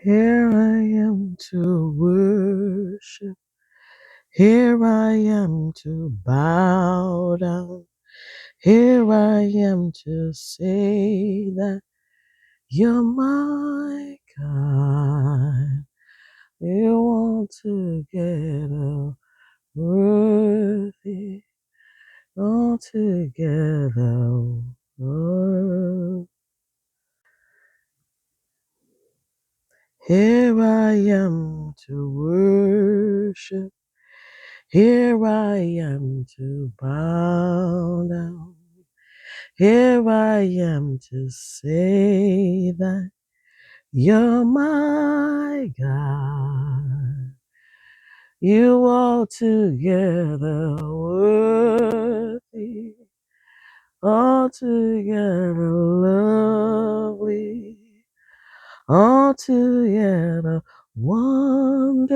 Here I am to worship. Here I am to bow down. Here I am to say that you're my God. You're altogether worthy, altogether worthy. Here I am to worship. Here I am to bow down. Here I am to say that you're my God. You altogether worthy, altogether lovely, altogether wonderful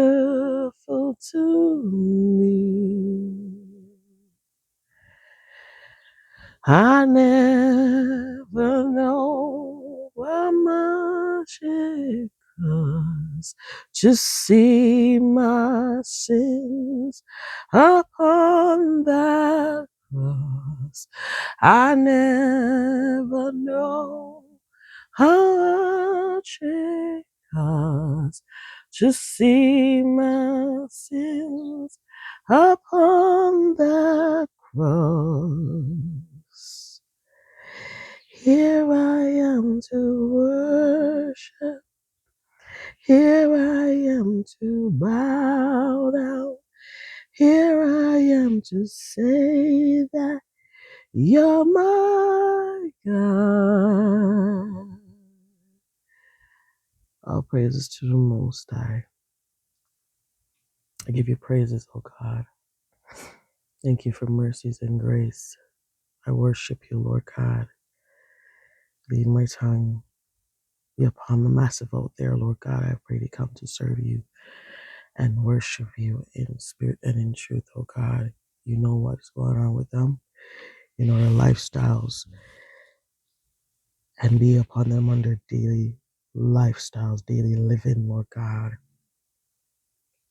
to me. I never know how much it costs to see my sins upon that cross. I never know how much it costs to see my sins upon that cross. Here I am to worship. Here I am to bow down. Here I am to say that you're my God. All praises to the Most High. I give you praises, O God. Thank you for mercies and grace. I worship you, Lord God. Lead my tongue be upon the massive out there, Lord God. I pray to come to serve you and worship you in spirit and in truth, oh God. You know what's going on with them. You know their lifestyles, and be upon them under daily lifestyles, daily living, Lord God.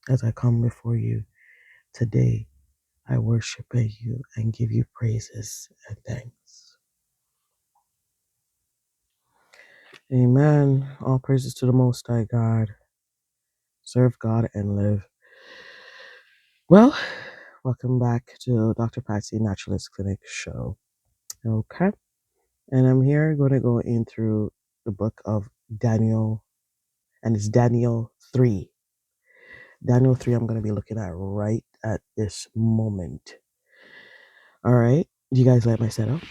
As I come before you today, I worship you and give you praises and thanks. Amen. All praises to the Most High God. Serve God and live. Well, welcome back to Dr. Patsy Naturalist Clinic show. Okay. And I'm here going to go in through the book of Daniel, and it's Daniel 3. Daniel 3, I'm going to be looking at right at this moment. All right. Do you guys like my setup?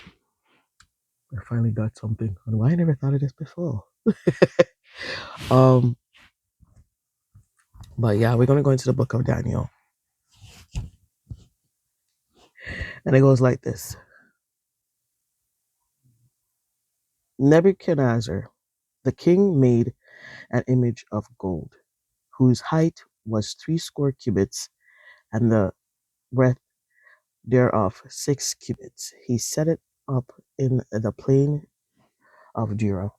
I finally got something. Why I never thought of this before. But yeah, we're going to go into the book of Daniel. And it goes like this. Nebuchadnezzar, the king, made an image of gold, whose height was 60 cubits, and the breadth thereof 6 cubits. He set it up in the plain of Dura,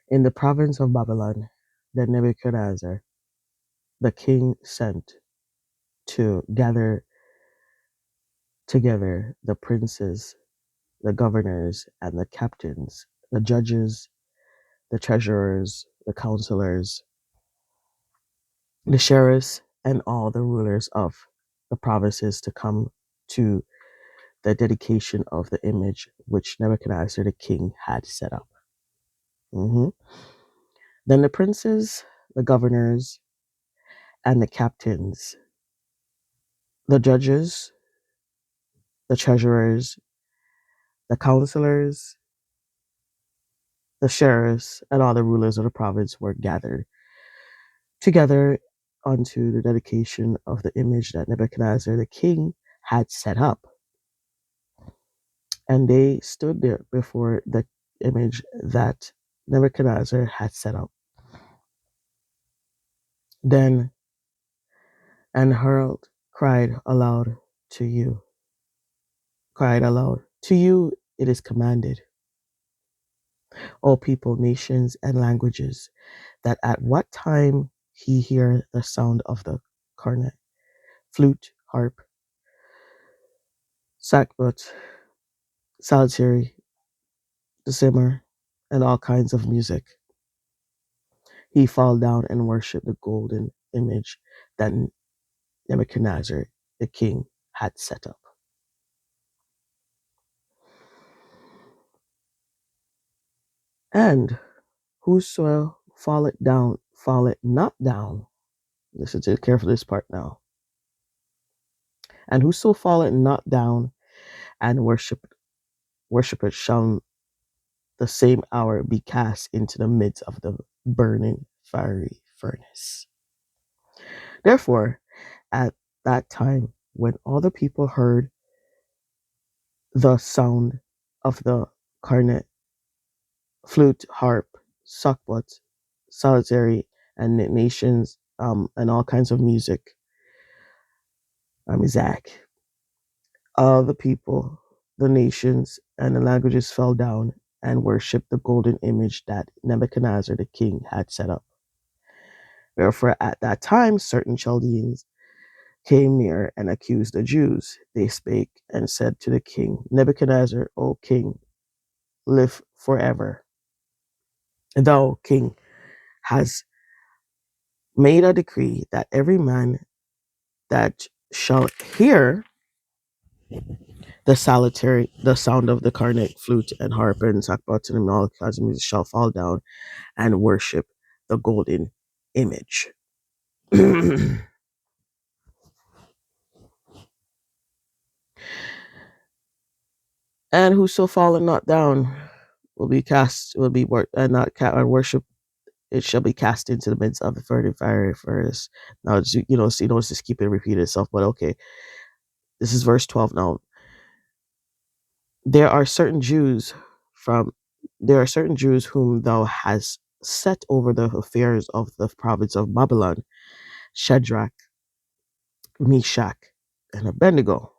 in the province of Babylon. Then Nebuchadnezzar, the king, sent to gather together the princes, the governors, and the captains, the judges, the treasurers, the counselors, the sheriffs, and all the rulers of the provinces to come to the dedication of the image which Nebuchadnezzar the king had set up. Then the princes, the governors, and the captains, the judges, the treasurers, the counselors, the sheriffs, and all the rulers of the province were gathered together unto the dedication of the image that Nebuchadnezzar the king had set up. And they stood there before the image that Nebuchadnezzar had set up. Then an herald cried aloud, to you it is commanded, O people, nations, and languages, that at what time he hear the sound of the cornet, flute, harp, sackbut, saltire, the simmer, and all kinds of music, he fall down and worship the golden image that Nebuchadnezzar, the king, had set up. And whoso falleth not down. Listen to carefully this part now. And whoso falleth not down and worshipeth shall the same hour be cast into the midst of the burning fiery furnace. Therefore, at that time, when all the people heard the sound of the cornet, flute, harp, sackbut, solitary, and nations, and all kinds of music, Zach, all the people, the nations, and the languages fell down and worshipped the golden image that Nebuchadnezzar the king had set up. Wherefore, at that time, certain Chaldeans came near and accused the Jews. They spake and said to the king, Nebuchadnezzar, O king, live forever. Thou, king, has made a decree that every man that shall hear the sound of the cornet, flute, and harp, and sackbut, and all kinds of music shall fall down and worship the golden image. And whoso falleth not down will be not worship. It shall be cast into the midst of the fiery furnace. Now, so you notice just keep it repeat itself. But okay, this is verse 12 now. There are certain Jews whom thou hast set over the affairs of the province of Babylon, Shadrach, Meshach, and Abednego.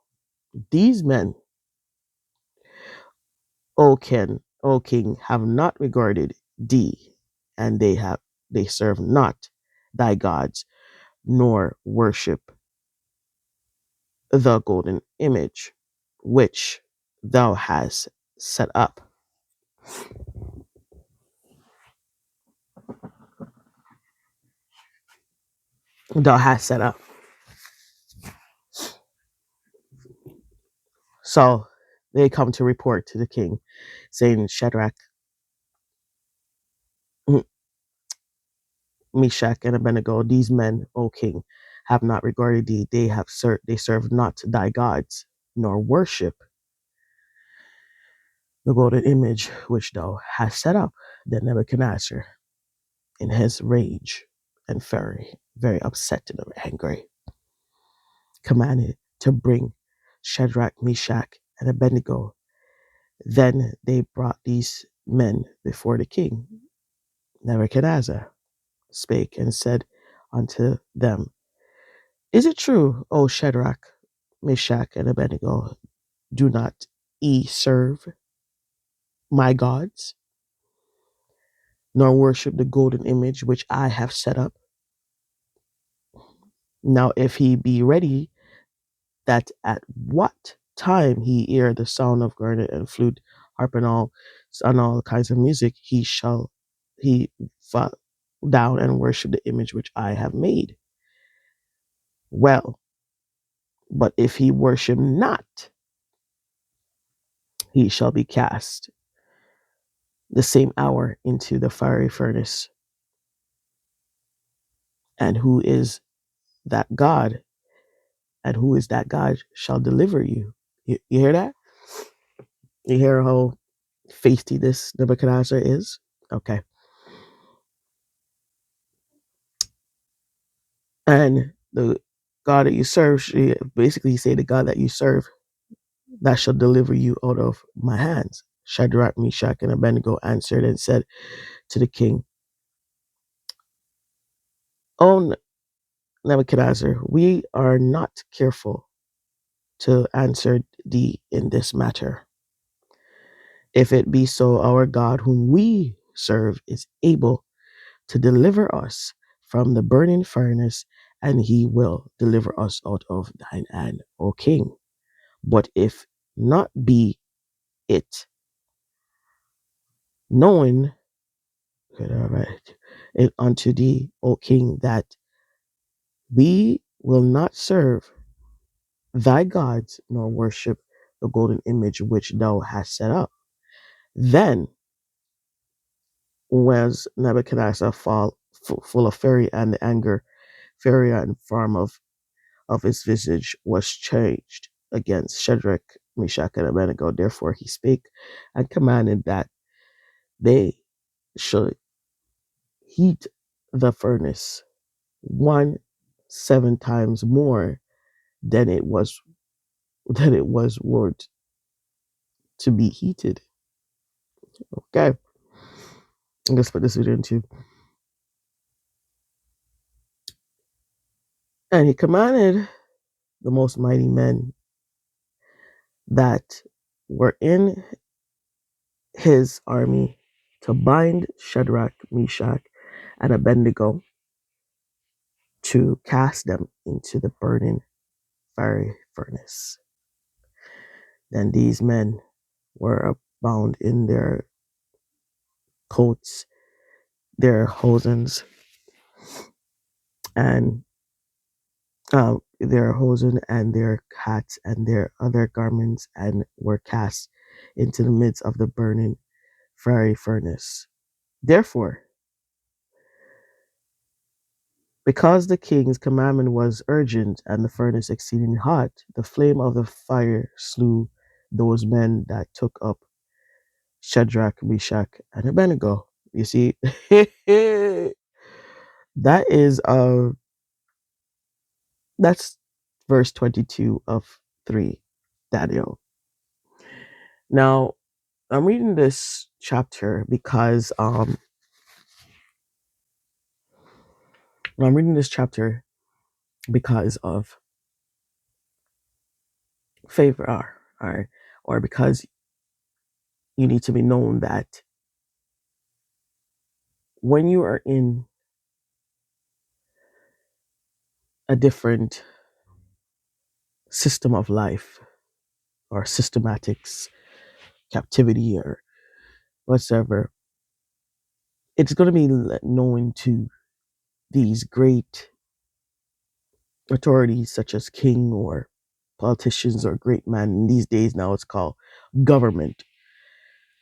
These men, O king, have not regarded thee, and they serve not thy gods, nor worship the golden image which thou hast set up. Thou hast set up. So they come to report to the king, saying, Shadrach, Meshach, and Abednego, these men, O king, have not regarded thee. They serve not thy gods, nor worship the golden image which thou hast set up. Then Nebuchadnezzar, in his rage and fury, very upset and angry, commanded to bring Shadrach, Meshach, and Abednego. Then they brought these men before the king. Nebuchadnezzar spake and said unto them, Is it true, O Shadrach, Meshach, and Abednego, do not ye serve my gods, nor worship the golden image which I have set up? Now if he be ready, that at what time he hear the sound of cornet and flute, harp, and all kinds of music, he fall down and worship the image which I have made. Well, but if he worship not, he shall be cast the same hour into the fiery furnace. And who is that God? And who is that God shall deliver you? You hear that? You hear how feisty this Nebuchadnezzar is? Okay. And the God that you serve, basically he say the God that you serve, that shall deliver you out of my hands. Shadrach, Meshach, and Abednego answered and said to the king, O Nebuchadnezzar, we are not careful to answer thee in this matter. If it be so, our God whom we serve is able to deliver us from the burning furnace, and he will deliver us out of thine hand, O king. But if not be it known it unto thee, O king, that we will not serve thy gods nor worship the golden image which thou hast set up, then was Nebuchadnezzar full of fury, and the anger, fury, and form of his visage was changed against Shadrach, Meshach, and Abednego. Therefore he spake and commanded that they should heat the furnace 7 times more than it was wont to be heated. Okay, let's put this video into. And he commanded the most mighty men that were in his army to bind Shadrach, Meshach, and Abednego, to cast them into the burning fiery furnace. Then these men were bound in their coats, their hosens, and their hosen and their hats and their other garments, and were cast into the midst of the burning fiery furnace. Therefore, because the king's commandment was urgent and the furnace exceeding hot, the flame of the fire slew those men that took up Shadrach, Meshach, and Abednego. You see, that is that's verse 22 of 3, Daniel. Now, I'm reading this chapter because of favor, or because you need to be known that when you are in a different system of life, or systematics, captivity, or whatsoever, it's going to be known to these great authorities such as king or politicians or great man. In these days now it's called government.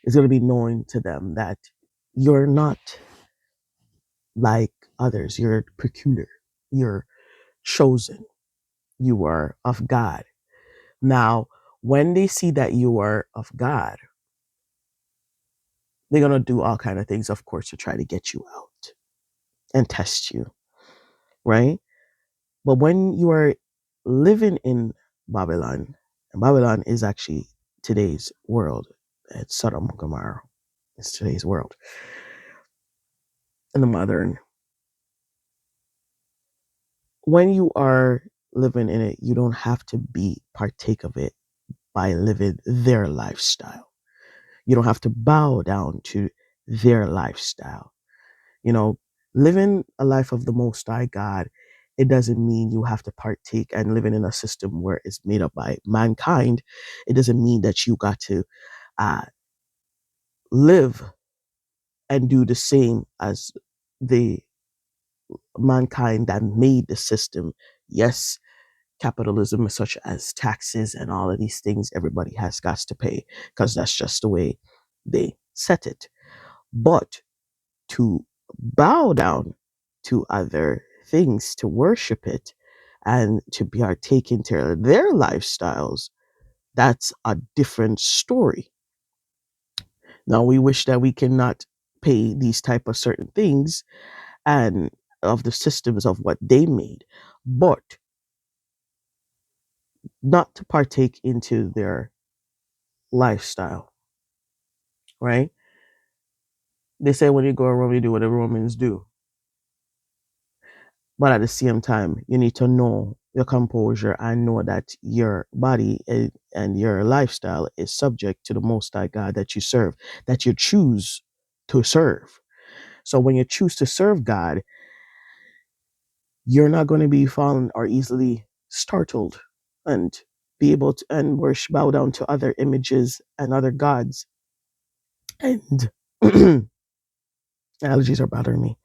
It's going to be known to them that you're not like others. You're peculiar. You're chosen. You are of God. Now, when they see that you are of God, they're going to do all kind of things, of course, to try to get you out and test you, right? But when you are living in Babylon, and Babylon is actually today's world, it's Sodom and Gomorrah, it's today's world, and the modern. When you are living in it, you don't have to be partake of it by living their lifestyle. You don't have to bow down to their lifestyle. You know, living a life of the Most High God, it doesn't mean you have to partake and living in a system where it's made up by mankind. It doesn't mean that you got to live and do the same as the mankind that made the system. Yes, capitalism, such as taxes and all of these things, everybody has got to pay because that's just the way they set it. But to bow down to other things, to worship it, and to be partaken to their lifestyles, that's a different story. Now, we wish that we cannot pay these type of certain things and of the systems of what they made, but not to partake into their lifestyle, right? They say when you go to Rome, you do what the Romans do. But at the same time, you need to know your composure and know that your body and your lifestyle is subject to the Most High God that you serve, that you choose to serve. So when you choose to serve God, you're not going to be fallen or easily startled and be able to and worship bow down to other images and other gods. And allergies are bothering me.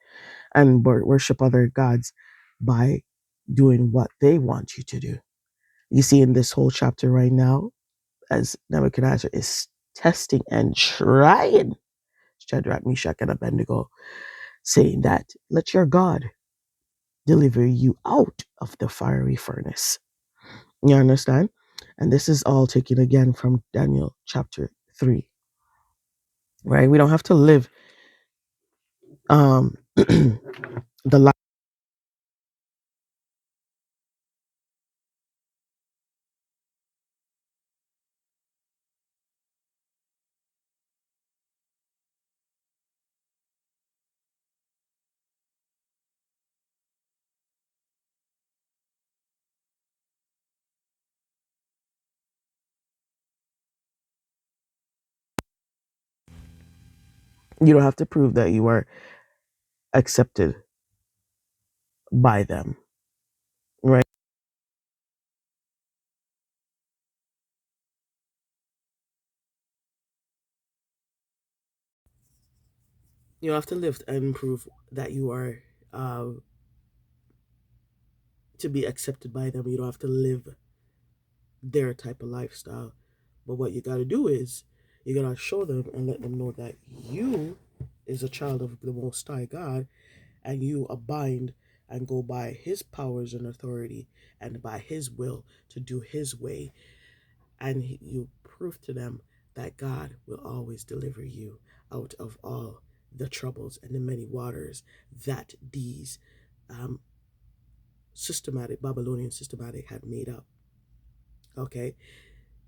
And worship other gods by doing what they want you to do. You see in this whole chapter right now, as Nebuchadnezzar is testing and trying Shadrach, Meshach, and Abednego, saying that let your God deliver you out of the fiery furnace. You understand? And this is all taken again from Daniel chapter 3. Right? We don't have to live the life. You don't have to prove that you are accepted by them. Right? You don't have to live and prove that you are uh, to be accepted by them. You don't have to live their type of lifestyle. But what you got to do is you got to show them and let them know that you is a child of the Most High God, and you abide and go by His powers and authority and by His will to do His way. And you prove to them that God will always deliver you out of all the troubles and the many waters that these um, systematic Babylonian systematic had made up. Okay,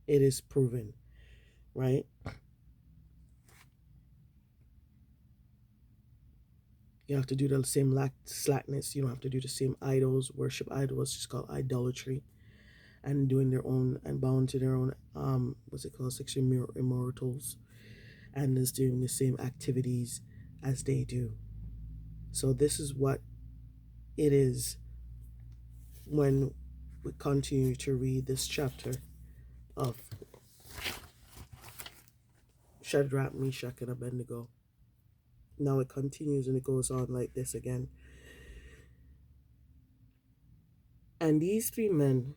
it is proven, right? You have to do the same slackness. You don't have to do the same idols, worship idols. It's called idolatry, and doing their own and bound to their own what's it called, sexual immortals, and is doing the same activities as they do. So this is what it is when we continue to read this chapter of Shadrach, Meshach, and Abednego. Now it continues and it goes on like this again. And these three men,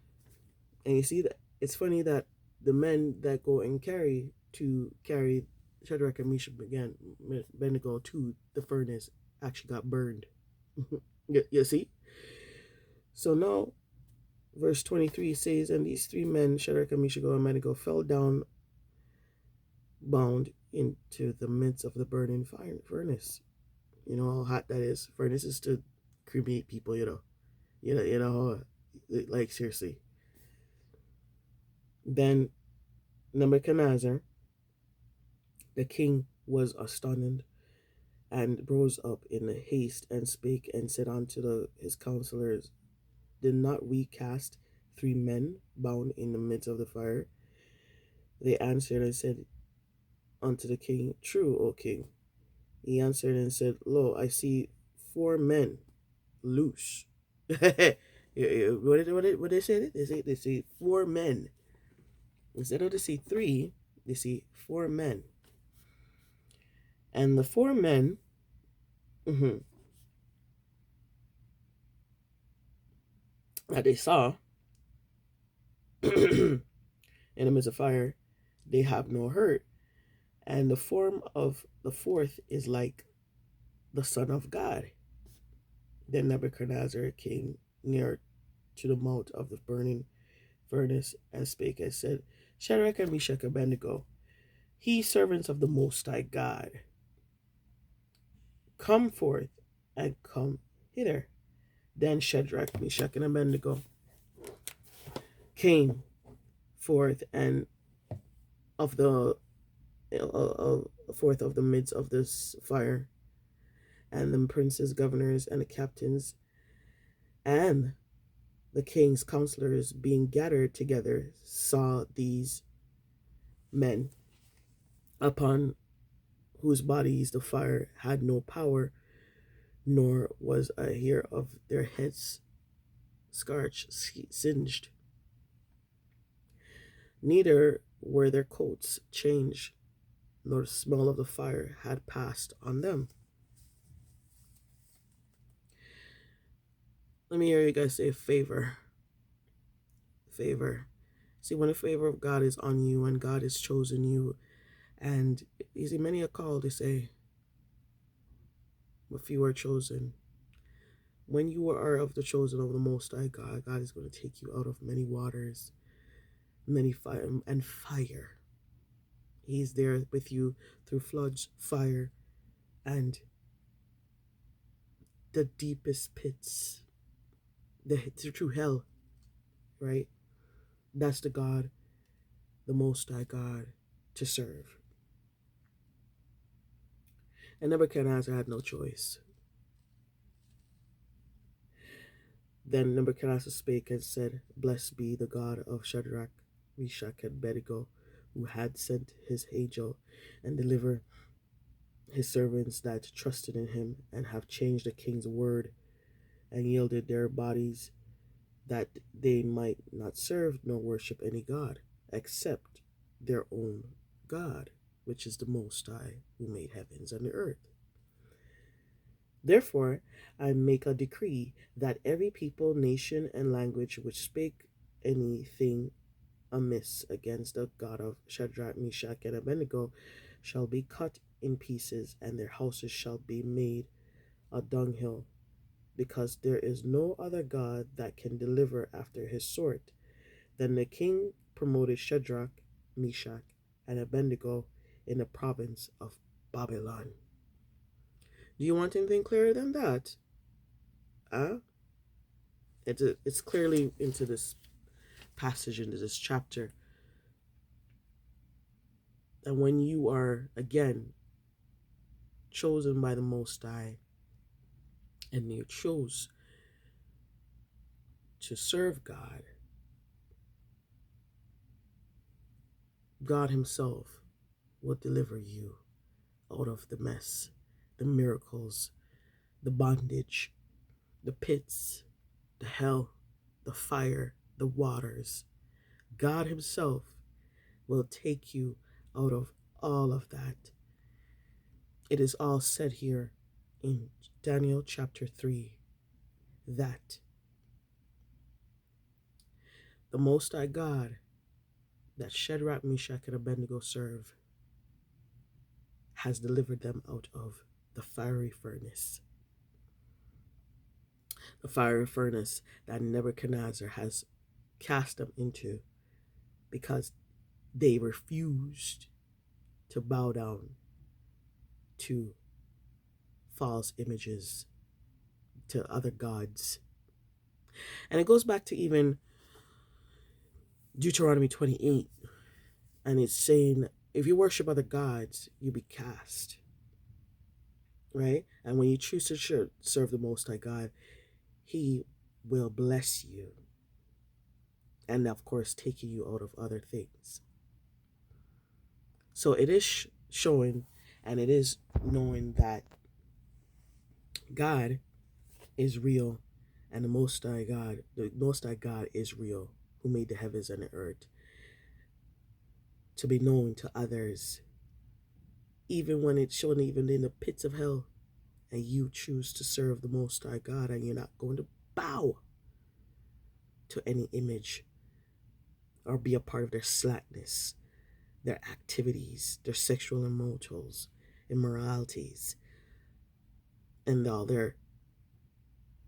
and you see that it's funny that the men that go and carry Shadrach and Meshach again, Abednego to the furnace actually got burned. You see? So now, verse 23 says, and these three men, Shadrach and Meshach and Abednego, fell down bound into the midst of the burning furnace. You know how hot that is. Furnace is to cremate people, like seriously. Then Nebuchadnezzar, the king, was astonished and rose up in haste and spake and said unto his counselors, did not we cast three men bound in the midst of the fire? They answered and said unto the king, true, O king. He answered and said, lo, I see four men loose. What they say? They say four men. Instead of they see three, they see four men. And the four men that they saw in the midst of fire, they have no hurt. And the form of the fourth is like the Son of God. Then Nebuchadnezzar came near to the mouth of the burning furnace and spake and said, Shadrach and Meshach and Abednego, ye servants of the Most High God, come forth and come hither. Then Shadrach, Meshach, and Abednego came forth and of the forth of the midst of this fire, and the princes, governors, and the captains, and the king's counselors being gathered together saw these men upon whose bodies the fire had no power, nor was a hair of their heads scorched, singed, neither were their coats changed, nor the smell of the fire had passed on them. Let me hear you guys say favor. Favor. See, when the favor of God is on you and God has chosen you, and you see, many are called, they say, but few are chosen. When you are of the chosen of the Most High God, God is going to take you out of many waters, many fire, and fire. He's there with you through floods, fire, and the deepest pits, the through hell, right? That's the God, the Most High God, to serve. And Nebuchadnezzar had no choice. Then Nebuchadnezzar spake and said, Blessed be the God of Shadrach, Meshach, and Abednego, who had sent his angel and delivered his servants that trusted in him, and have changed the king's word, and yielded their bodies, that they might not serve nor worship any God, except their own God, which is the Most High, who made heavens and the earth. Therefore, I make a decree that every people, nation, and language which spake anything amiss against the God of Shadrach, Meshach, and Abednego shall be cut in pieces, and their houses shall be made a dunghill, because there is no other God that can deliver after his sort. Then the king promoted Shadrach, Meshach, and Abednego in the province of Babylon. Do you want anything clearer than that? Huh? It's clearly into this passage, into this chapter. And when you are, again, chosen by the Most High, and you chose to serve God, God Himself will deliver you out of the mess, the miracles, the bondage, the pits, the hell, the fire, the waters. God Himself will take you out of all of that. It is all said here in Daniel chapter 3 that the Most High God that Shadrach, Meshach, and Abednego serve has delivered them out of the fiery furnace. The fiery furnace that Nebuchadnezzar has cast them into because they refused to bow down to false images, to other gods. And it goes back to even Deuteronomy 28, and it's saying, if you worship other gods, you'll be cast. Right? And when you choose to serve the Most High God, He will bless you. And of course, taking you out of other things. So it is showing, and it is knowing that God is real, and the Most High God is real, who made the heavens and the earth, to be known to others, even when it's shown even in the pits of hell, and you choose to serve the Most High God, and you're not going to bow to any image or be a part of their slackness, their activities, their sexual immoralities, and all their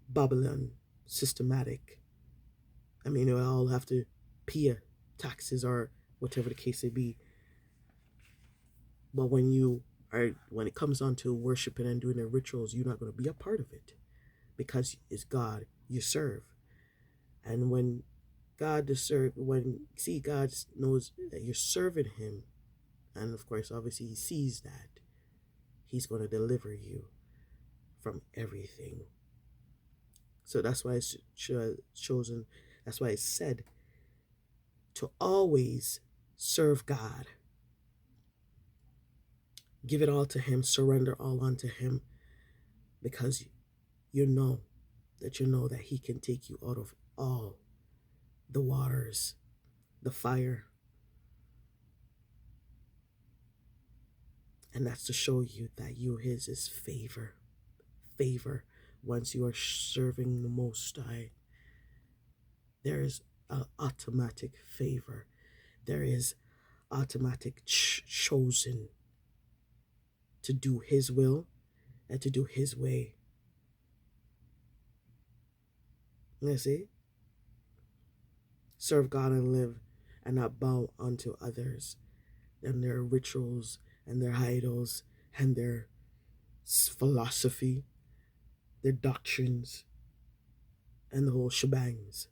Babylon systematic. I mean, they all have to pay taxes or whatever the case may be. But when it comes on to worshiping and doing their rituals, you're not going to be a part of it because it's God you serve. And when God knows that you're serving Him, and of course, obviously, He sees that, He's going to deliver you from everything. So that's why it's chosen. That's why it's said to always serve God. Give it all to Him, surrender all unto Him, because you know that he can take you out of all the waters, the fire. And that's to show you that you his is favor. Favor. Once you are serving the Most High, there is an automatic favor. There is automatic chosen to do his will and to do his way. You see? Serve God and live and not bow unto others and their rituals and their idols and their philosophy, their doctrines, and the whole shebangs.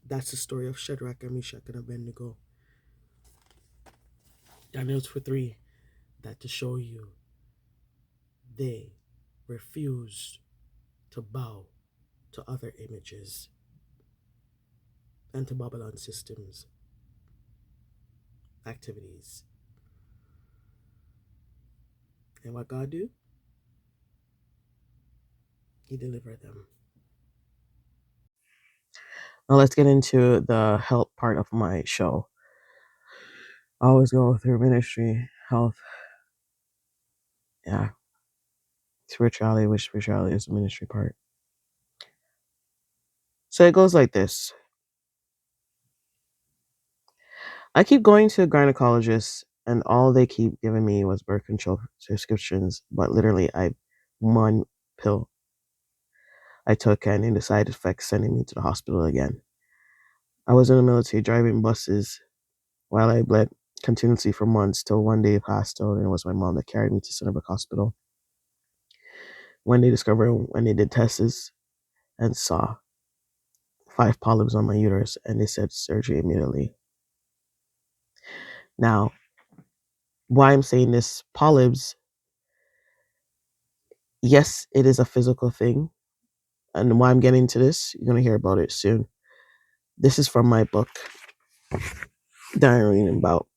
That's the story of Shadrach, Meshach, and Abednego. Daniel's for 3, that to show you they refused to bow to other images and to Babylon systems, activities. And what God do? He delivered them. Now let's get into the health part of my show. I always go through ministry, health, yeah, spirituality, which spirituality is the ministry part. So it goes like this. I keep going to a gynecologist, and all they keep giving me was birth control prescriptions, but literally one pill I took and in the side effects sending me to the hospital again. I was in the military driving buses while I bled continuously for months till one day passed out, and it was my mom that carried me to Sunnybrook Hospital. When they did tests and saw 5 polyps on my uterus, and they said surgery immediately. Now, why I'm saying this, polyps, yes, it is a physical thing. And why I'm getting to this, you're going to hear about it soon. This is from my book that I'm reading about.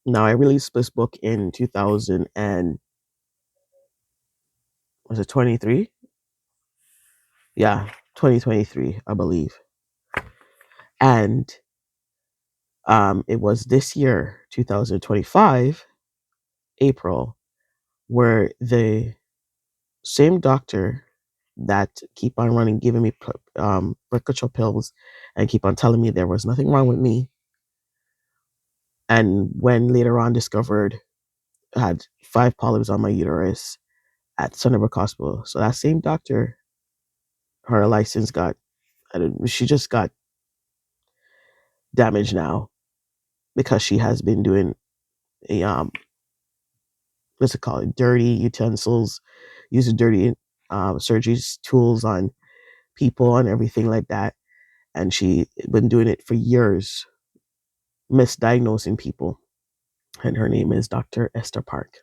Now, I released this book in 2000 and, was it 23? Yeah, 2023, I believe. And it was this year, 2025, April, where the same doctor that keep on running, giving me birth control pills and keep on telling me there was nothing wrong with me. And when later on discovered I had 5 polyps on my uterus at Sunnybrook Hospital. So that same doctor, her license she just got damaged now because she has been doing a what's it called, dirty utensils, using dirty surgery tools on people and everything like that. And she been doing it for years, misdiagnosing people. And her name is Dr. Esther Park.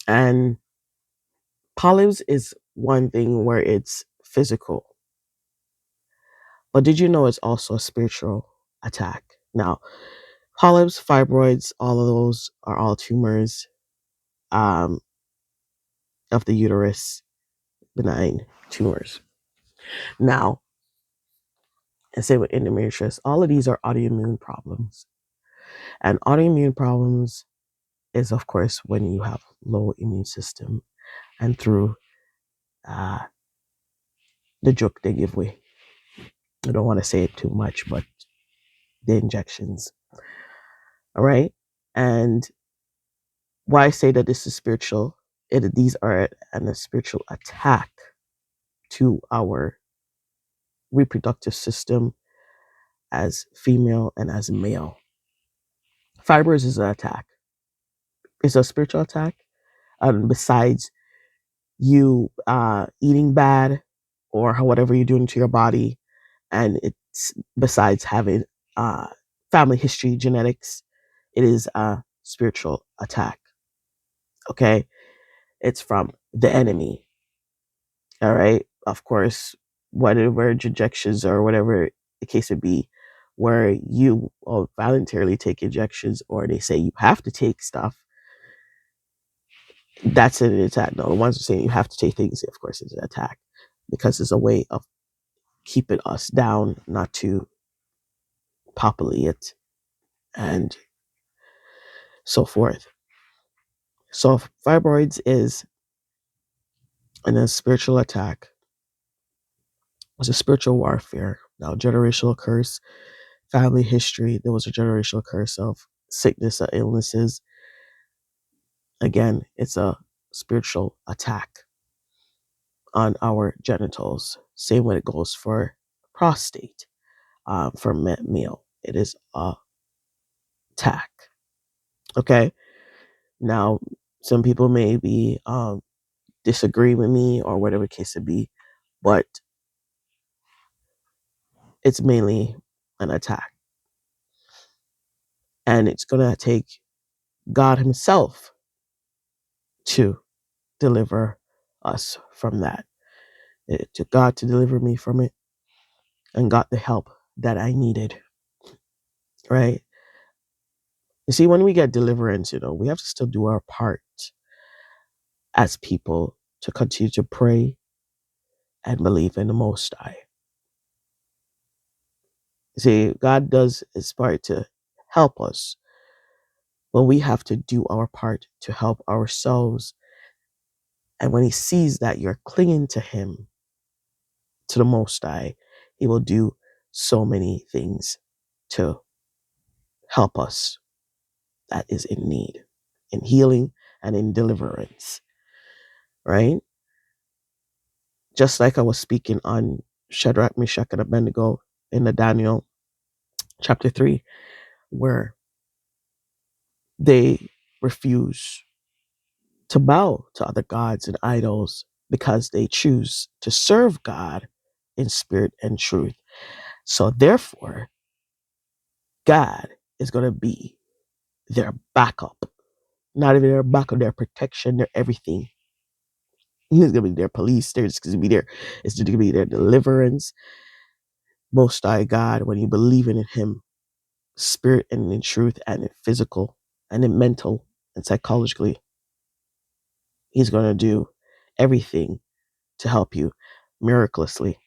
And polyps is one thing where it's physical, but did you know it's also a spiritual attack? Now, polyps, fibroids, all of those are all tumors um, of the uterus, benign tumors. Now, and same with endometriosis, all of these are autoimmune problems. And autoimmune problems is, of course, when you have low immune system and through uh, the joke they give away. I don't want to say it too much, but the injections. All right. And why I say that this is spiritual, these are a spiritual attack to our reproductive system as female and as male. Fibers is an attack. It's a spiritual attack. Besides you eating bad or whatever you're doing to your body, and it's besides having family history, genetics, it is a spiritual attack. Okay, it's from the enemy. All right, of course, whatever injections or whatever the case would be, where you voluntarily take injections or they say you have to take stuff, That's an attack. No, the ones who are saying you have to take things, of course, it's an attack because it's a way of keeping us down, not to populate and so forth. So fibroids is a spiritual attack. It's a spiritual warfare. Now, generational curse, family history. There was a generational curse of sickness or illnesses. Again, it's a spiritual attack on our genitals. Same way it goes for prostate, for male. It is a attack. Okay. Now, some people may be disagree with me or whatever the case it be, but it's mainly an attack, and it's gonna take God Himself to deliver us from that. It took God to deliver me from it, and got the help that I needed. Right? You see, when we get deliverance, we have to still do our part as people to continue to pray and believe in the Most High. See, God does His part to help us, but we have to do our part to help ourselves. And when He sees that you're clinging to Him, to the Most High, He will do so many things to help us that is in need, in healing and in deliverance, right? Just like I was speaking on Shadrach, Meshach, and Abednego in the Daniel chapter 3, where they refuse to bow to other gods and idols because they choose to serve God in spirit and truth. So therefore, God is going to be their backup, not even their backup, their protection, their everything. He's going to be their police. There's going to be their, it's going to be their deliverance. Most High God, when you believe in Him, spirit and in truth and in physical and in mental and psychologically, He's going to do everything to help you miraculously,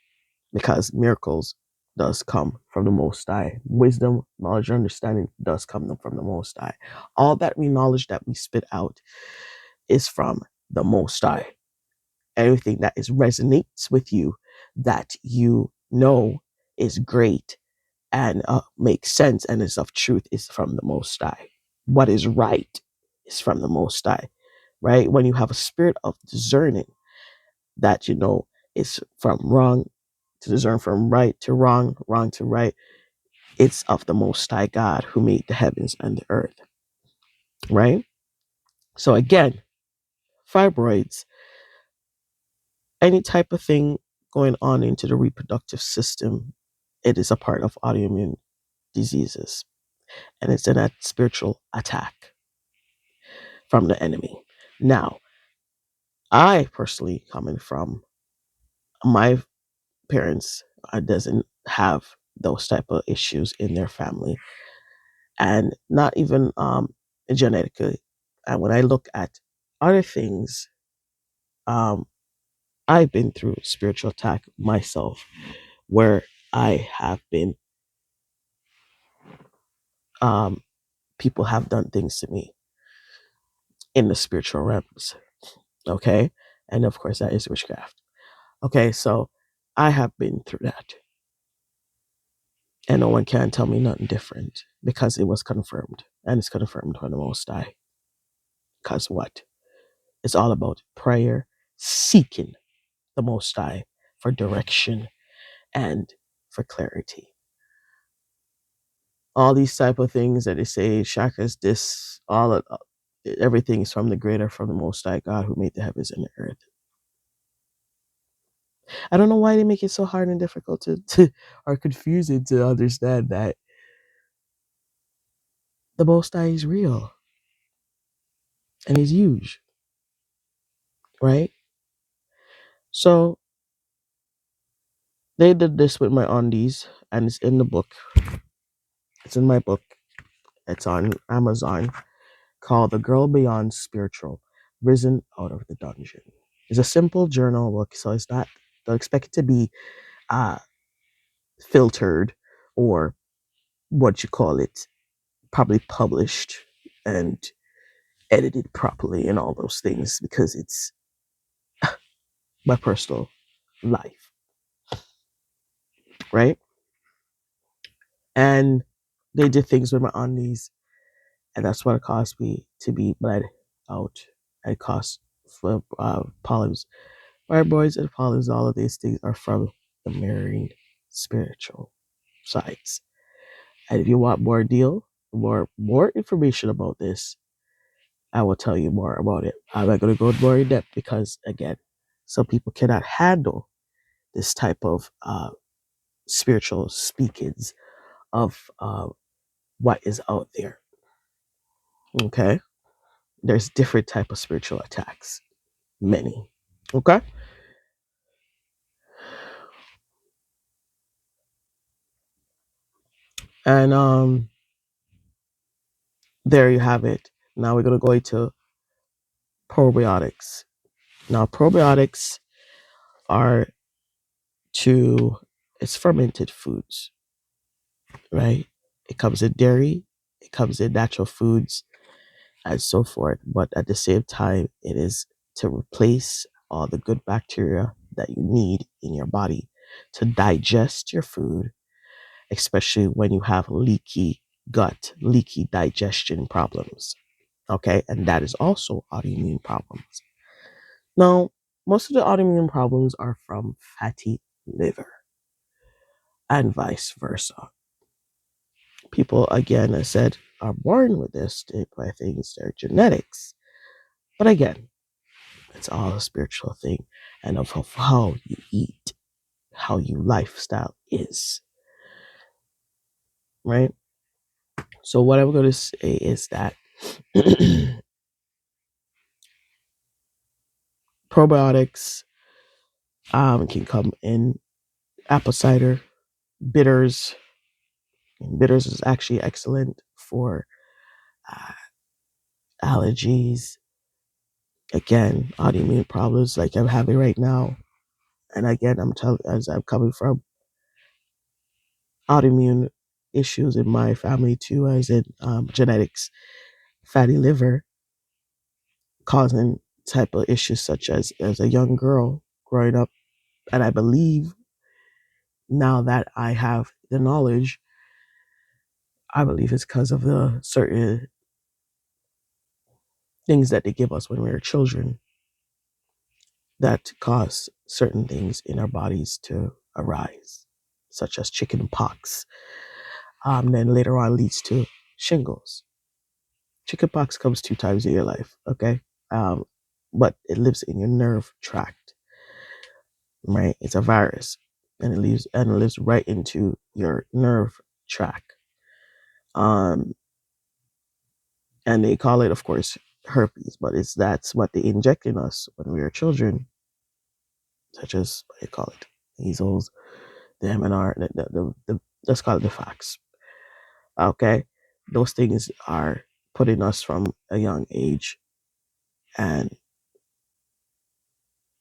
because miracles does come from the Most High. Wisdom, knowledge, and understanding does come from the Most High. All that knowledge that we spit out is from the Most High. Everything that resonates with you, that is great and makes sense and is of truth, is from the Most High. What is right is from the Most High, right? When you have a spirit of discerning, that is from wrong to discern, from right to wrong, wrong to right, it's of the Most High God who made the heavens and the earth, right? So again, fibroids, any type of thing going on into the reproductive system, it is a part of autoimmune diseases, and it's a spiritual attack from the enemy. Now, I personally, coming from my parents, doesn't have those type of issues in their family, and not even genetically. And when I look at other things, I've been through spiritual attack myself, where I have been, people have done things to me in the spiritual realms. Okay. And of course, that is witchcraft. Okay. So I have been through that. And no one can tell me nothing different, because it was confirmed. And it's confirmed by the Most High. Because what? It's all about prayer, seeking the Most High for direction and for clarity. All these type of things that they say, chakras, this, all of everything is from the greater, from the Most High God who made the heavens and the earth. I don't know why they make it so hard and difficult to or confusing to understand that the Most High is real and He's huge, right? So they did this with my undies, and it's in the book. It's in my book. It's on Amazon, called The Girl Beyond Spiritual risen out of the dungeon. It's a simple journal book, so it's not, don't expect it to be uh, filtered or what you call it, probably published and edited properly and all those things, because it's my personal life, right? And they did things with my undies, and that's what it caused me to be bled out. It caused for polyps, fibroids, and polyps. All of these things are from the marine spiritual sides. And if you want more information about this, I will tell you more about it. I'm not going to go more in depth because, again, some people cannot handle this type of spiritual speakings of what is out there. Okay, there's different type of spiritual attacks, many. Okay, and there you have it. Now we're going to go into probiotics. Now probiotics are to it's fermented foods, right? It comes in dairy, it comes in natural foods, and so forth. But at the same time, it is to replace all the good bacteria that you need in your body to digest your food, especially when you have leaky gut, leaky digestion problems. Okay, and that is also autoimmune problems. Now, most of the autoimmune problems are from fatty liver and vice versa. People, again, I said, are born with this by things, their genetics. But again, it's all a spiritual thing and of how you eat, how your lifestyle is, right? So what I'm going to say is that probiotics can come in apple cider, bitters. And bitters is actually excellent for uh, allergies. Again, autoimmune problems like I'm having right now. And again, I'm telling, as I'm coming from autoimmune issues in my family too, as in genetics, fatty liver causing type of issues such as a young girl growing up. And I believe now that I have the knowledge, I believe it's because of the certain things that they give us when we were children that cause certain things in our bodies to arise, such as chicken pox. Then later on leads to shingles. Chicken pox comes 2 times in your life, okay? Um, but it lives in your nerve tract, right? It's a virus, and it lives right into your nerve tract. Um, and they call it, of course, herpes, but that's what they inject in us when we were children, such as what they call it, measles, the MNR, let's call it the facts. Okay, those things are putting us from a young age and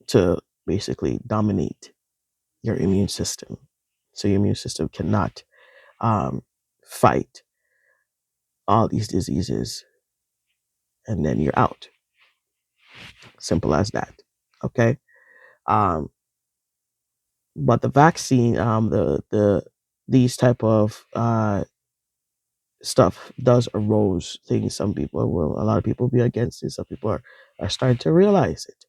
to basically dominate your immune system, so your immune system cannot fight all these diseases, and then you're out. Simple as that. Okay. Um, but the vaccine, the these type of stuff does arose things. Some people will, a lot of people be against it. Some people are starting to realize it,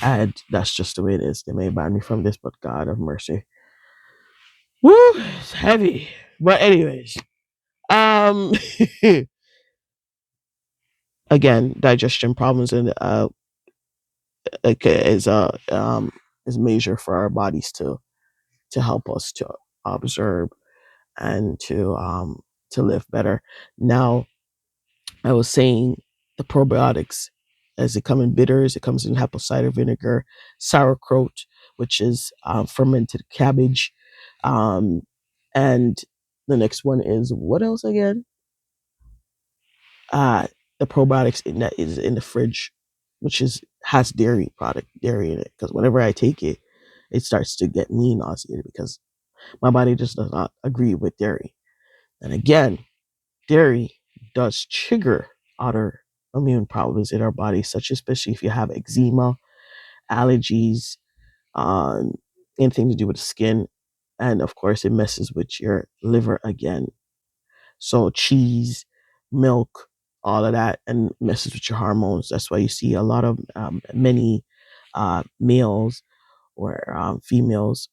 and that's just the way it is. They may ban me from this, but God have mercy. Woo, it's heavy. But anyways, um, again, digestion problems and is is major for our bodies to help us to observe and to live better. Now, I was saying the probiotics, as it comes in bitters, it comes in apple cider vinegar, sauerkraut, which is fermented cabbage, um, and the next one is what else again? Uh, the probiotics in that is in the fridge. which is has dairy in it. Because whenever I take it, it starts to get me nauseated because my body just does not agree with dairy. And again, dairy does trigger autoimmune problems in our body, such especially if you have eczema, allergies, um, anything to do with the skin, and of course, it messes with your liver again. So cheese, milk, all of that, and messes with your hormones. That's why you see a lot of many males or females.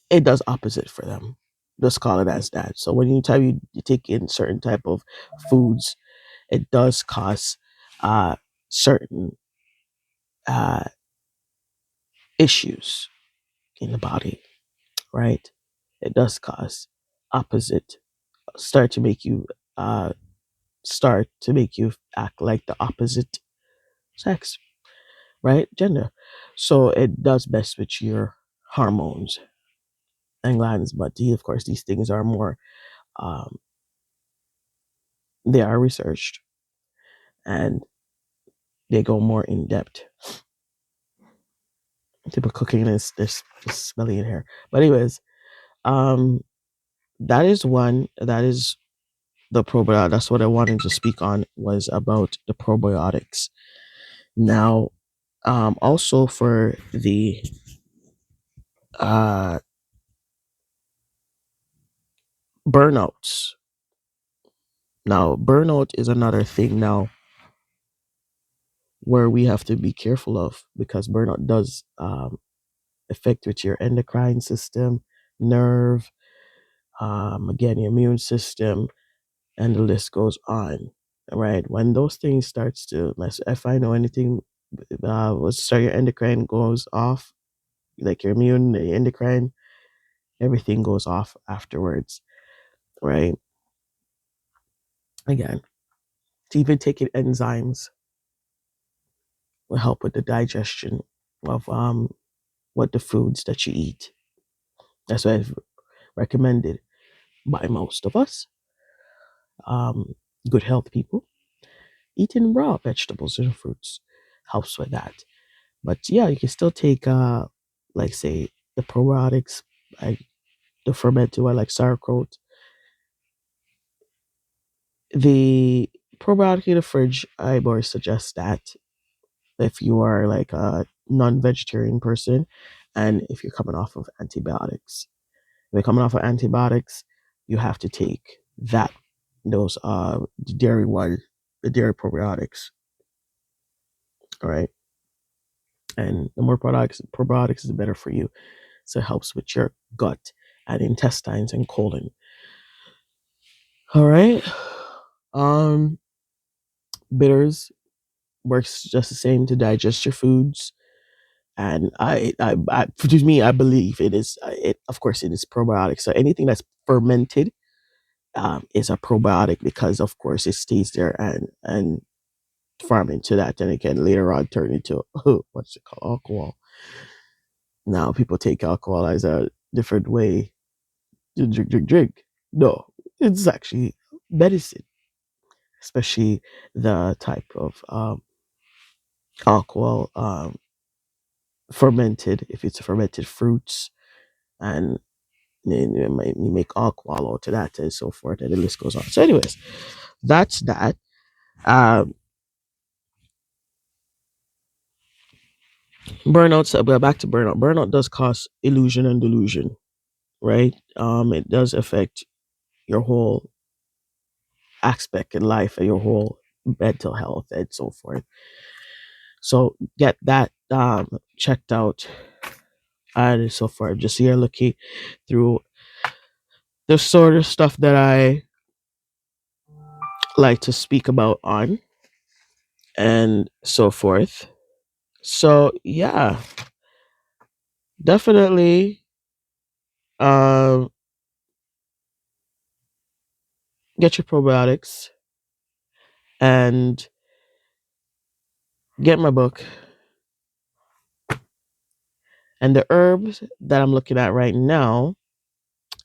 It does opposite for them. Just call it as that. So when you take in certain type of foods, it does cause certain uh, issues in the body, right? It does cause opposite start to make you uh, start to make you act like the opposite sex, right? Gender. So it does mess with your hormones and glands. But of course, these things are more um, they are researched and they go more in depth. People cooking this just smelly in here. But anyways, um, that is one. That is the probiotic. That's what I wanted to speak on was about the probiotics. Now, also for the uh, burnouts. Now, burnout is another thing now where we have to be careful of because burnout does affect with your endocrine system, nerve, again, your immune system, and the list goes on. Right? When those things starts to mess, if I know anything, was start your endocrine goes off, like your immune, the endocrine, everything goes off afterwards. Right? Again, to even taking enzymes will help with the digestion of what the foods that you eat. That's why it's recommended by most of us, um, good health people. Eating raw vegetables and fruits helps with that. But yeah, you can still take, like say, the probiotics, like the fermented one, like sauerkraut. The probiotic in the fridge, I more suggest that if you are like a non-vegetarian person, and if you're coming off of antibiotics. If you're coming off of antibiotics, you have to take that those the dairy one, the dairy probiotics. All right. And the more probiotics is better for you. So it helps with your gut and intestines and colon. All right. Um, bitters works just the same to digest your foods. And to me, I believe it is. It of course it is probiotic. So anything that's fermented is a probiotic because of course it stays there and farm into that, and it can later on turn into what's it called, alcohol. Now people take alcohol as a different way to drink. No, it's actually medicine, especially the type of alcohol fermented. If it's fermented fruits, and then you make alcohol out of that and so forth, and the list goes on. So, anyways, that's that. Um, Burnout. So, well, back to burnout. Burnout does cause illusion and delusion, right? It does affect your whole aspect in life and your whole mental health and so forth. So get that checked out and so forth. Just here looking through the sort of stuff that I like to speak about on and so forth. So yeah, definitely um get your probiotics and get my book. And the herbs that I'm looking at right now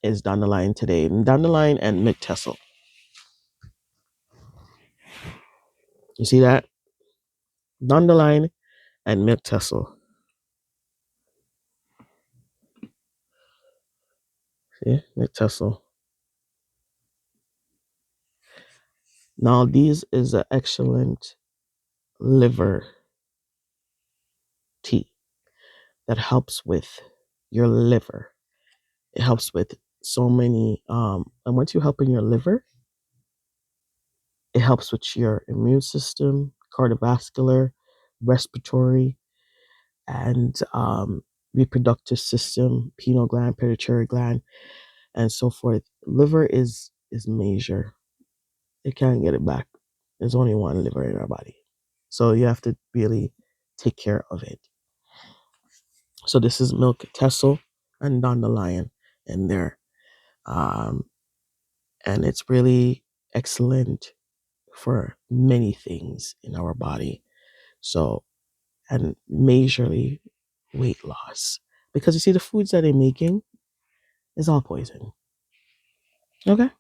is dandelion today. Dandelion and mint You see that? Dandelion and milk thistle. See? Milk thistle. Now, these is an excellent liver tea that helps with your liver. It helps with so many, and once you help in your liver, it helps with your immune system, cardiovascular, respiratory, and reproductive system, pineal gland, pituitary gland, and so forth. Liver is major. It can't get it back. There's only one liver in our body, so you have to really take care of it. So this is milk thistle and dandelion in there, um, and it's really excellent for many things in our body. So, and majorly weight loss, because you see the foods that they're making is all poison. Okay,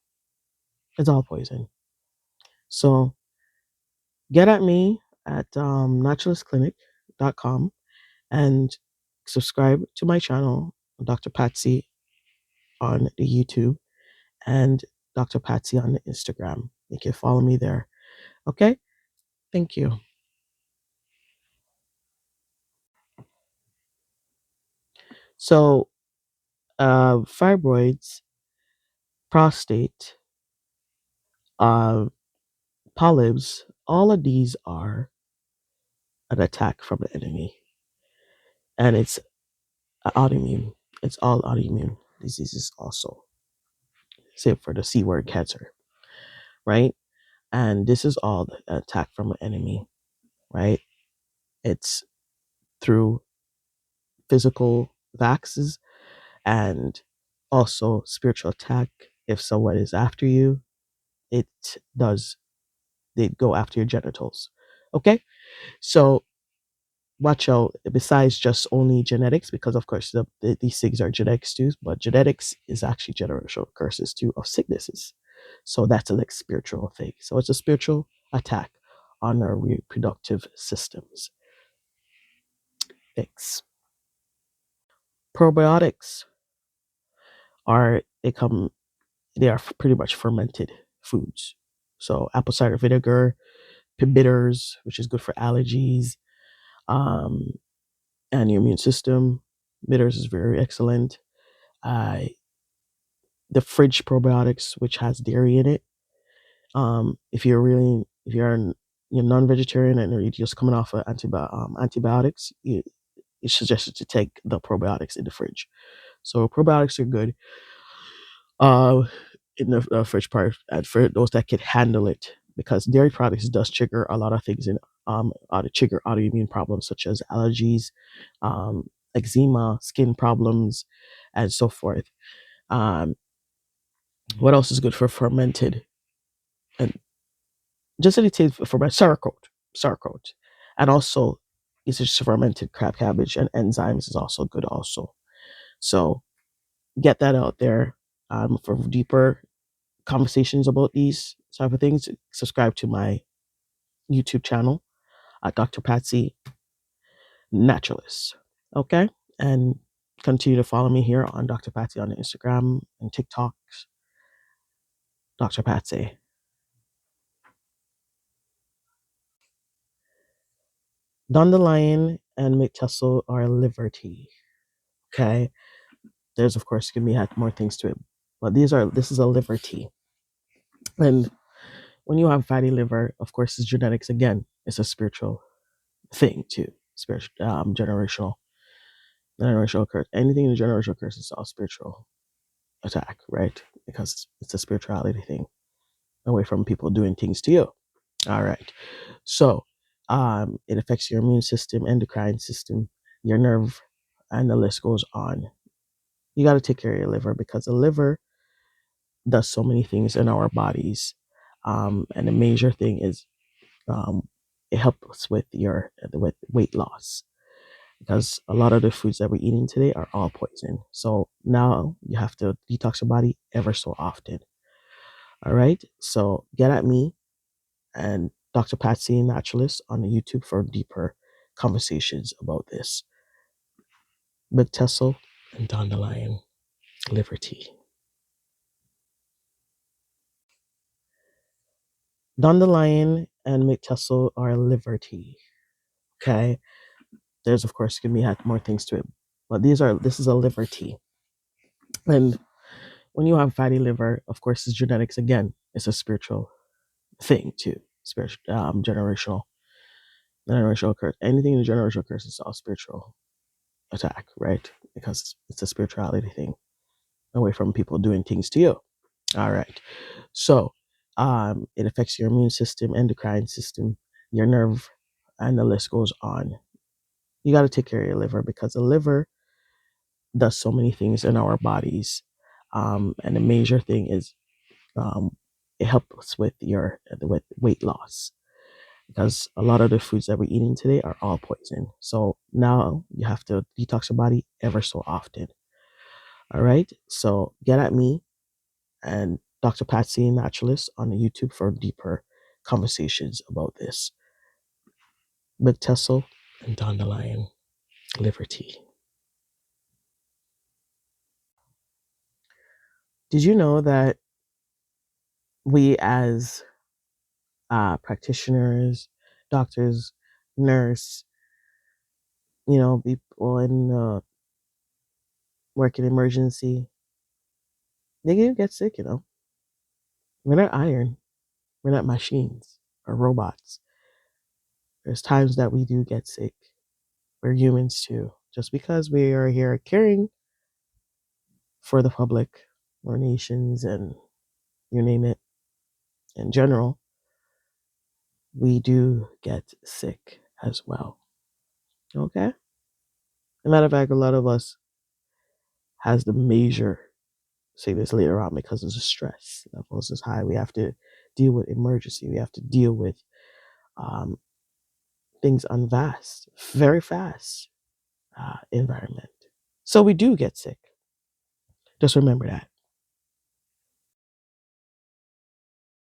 it's all poison. So get at me at naturalistclinic.com and subscribe to my channel, Dr. Patsy, on the YouTube, and Dr. Patsy on the Instagram. You can follow me there. Okay? Thank you. So, fibroids, prostate, uh, polyps, all of these are an attack from the enemy. And it's autoimmune. It's all autoimmune diseases also, save for the C word, cancer, right? And this is all the attack from an enemy, right? It's through physical vaxes and also spiritual attack. If someone is after you, it does, they go after your genitals. Okay? So watch out, besides just only genetics, because of course these things are genetics too, but genetics is actually generational curses too of sicknesses. So that's a like spiritual thing. So it's a spiritual attack on our reproductive systems. Thanks. Probiotics are, they are pretty much fermented foods. So apple cider vinegar, bitters, which is good for allergies, um, and your immune system. Bitters is very excellent. Uh, the fridge probiotics, which has dairy in it. If you're non-vegetarian and you're just coming off of antibiotics, it's suggested to take the probiotics in the fridge. So probiotics are good uh, in the fridge part, and for those that can handle it, because dairy products does trigger a lot of things in trigger autoimmune problems such as allergies, eczema, skin problems, and so forth. Um, what else is good for fermented? And just anything for my sauerkraut, and also it's just fermented crab cabbage and enzymes is also good also. So get that out there. For deeper conversations about these type of things, subscribe to my YouTube channel at Dr. Patsy Naturalist. Okay, and continue to follow me here on Dr. Patsy on Instagram and TikTok. Dr. Patsy. Dandelion and McTussle are liberty. Okay. There's of course gonna be more things to it, but this is a liver tea. And when you have fatty liver, of course, it's genetics again. It's a spiritual thing too. Spiritual, generational curse. Anything in the generational curse is all spiritual attack, right? Because it's a spirituality thing, away from people doing things to you. All right. So, it affects your immune system, endocrine system, your nerve, and the list goes on. You got to take care of your liver, because the liver does so many things in our bodies. And the major thing is, it helps with weight loss, because a lot of the foods that we're eating today are all poison. So now you have to detox your body ever so often. All right. So get at me and Dr. Patsy Naturalist on YouTube for deeper conversations about this. Big Tessel and Dandelion, liver tea. Dandelion and McTussle are liver tea. Okay. There's of course gonna be more things to it, but this is a liver tea. And when you have fatty liver, of course, it's genetics again. It's a spiritual thing too. Spiritual, generational curse. Anything in the generational curse is all spiritual attack, right? Because it's a spirituality thing, away from people doing things to you. All right. So, it affects your immune system, endocrine system, your nerve, and the list goes on. You got to take care of your liver because the liver does so many things in our bodies. And the major thing is it helps with weight loss because a lot of the foods that we're eating today are all poison. So now you have to detox your body ever so often. All right. So get at me and Dr. Patsy Naturalist on YouTube for deeper conversations about this. Big Tessel and Dandelion, liver tea. Did you know that we as practitioners, doctors, nurse, people in work in emergency, they can get sick, We're not iron. We're not machines or robots. There's times that we do get sick. We're humans too. Just because we are here caring for the public or nations and you name it in general, we do get sick as well. Okay? As a matter of fact, a lot of us has the major say this later on because of the stress levels is high. We have to deal with emergency. We have to deal with um, things on very fast environment. So we do get sick. Just remember that.